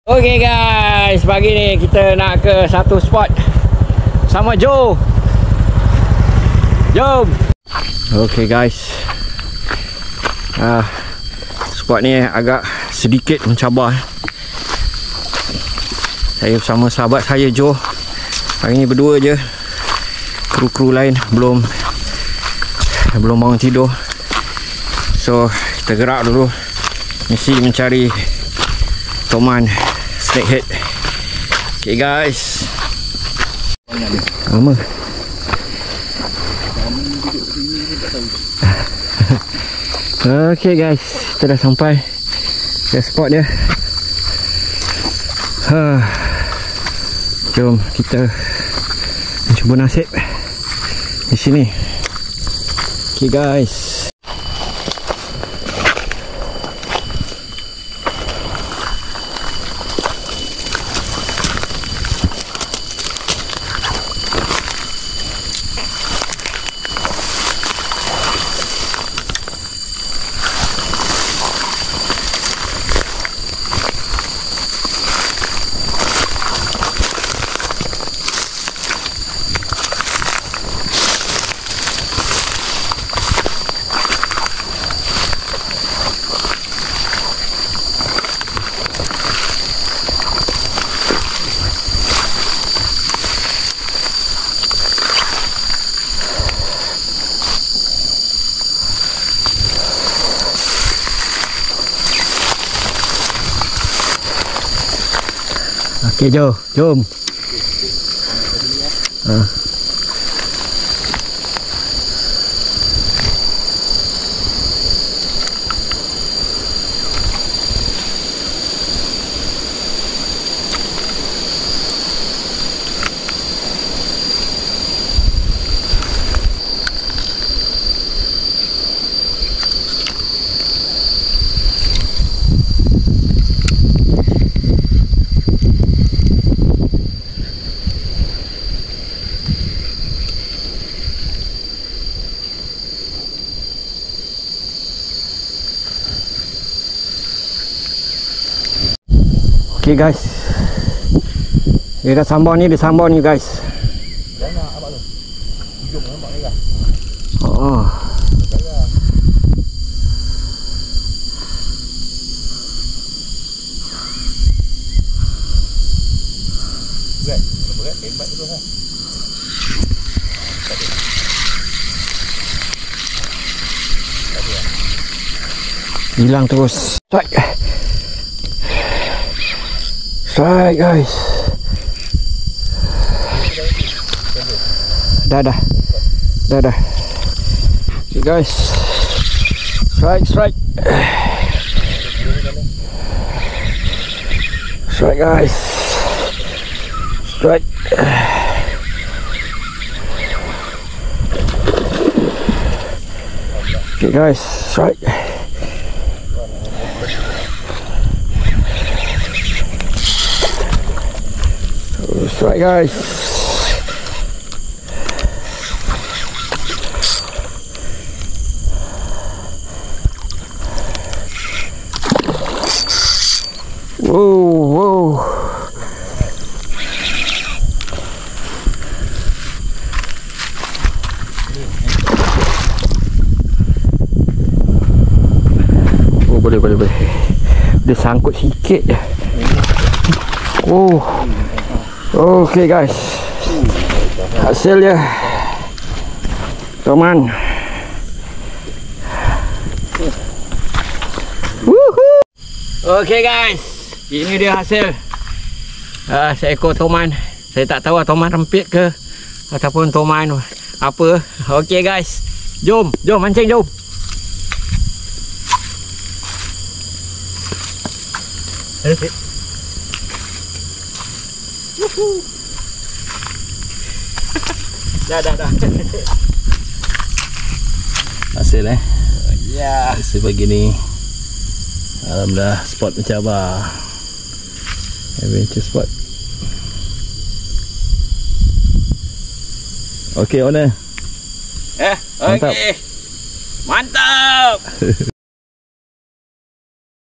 Okay guys, pagi ni kita nak ke satu spot sama Joe. Jom. Okay guys, spot ni agak sedikit mencabar. Saya bersama sahabat saya Joe. Hari ni berdua je. Kru-kru lain belum bangun tidur. So kita gerak dulu. Misi mencari toman snakehead. Okay guys. Lama. Okay guys, kita dah sampai ke spot dia. Jom kita mencuba nasib di sini. Okay guys. Okay Joe, jom. Okay guys, dia dah sambal ni, guys. Jangan abang tu. Hujung nampak ni kan? Oh. Berat, hebat betul lah. Hilang terus. Strike guys. Dah. Okay guys. Strike. Strike guys. Strike. Okay guys, strike. Strike guys. Whoa. Oh, boleh. Dia sangkut sikit je. Oh. Okay guys, hasil dia toman. Okay guys, ini dia hasil seekor toman. Saya tak tahu toman rempit ke ataupun toman apa. Okay guys, jom mancing jom. Dah. Hasil Ya. Hasil pagi ni. Alhamdulillah, spot mencabar. Adventure spot. Okay, owner. Mantap.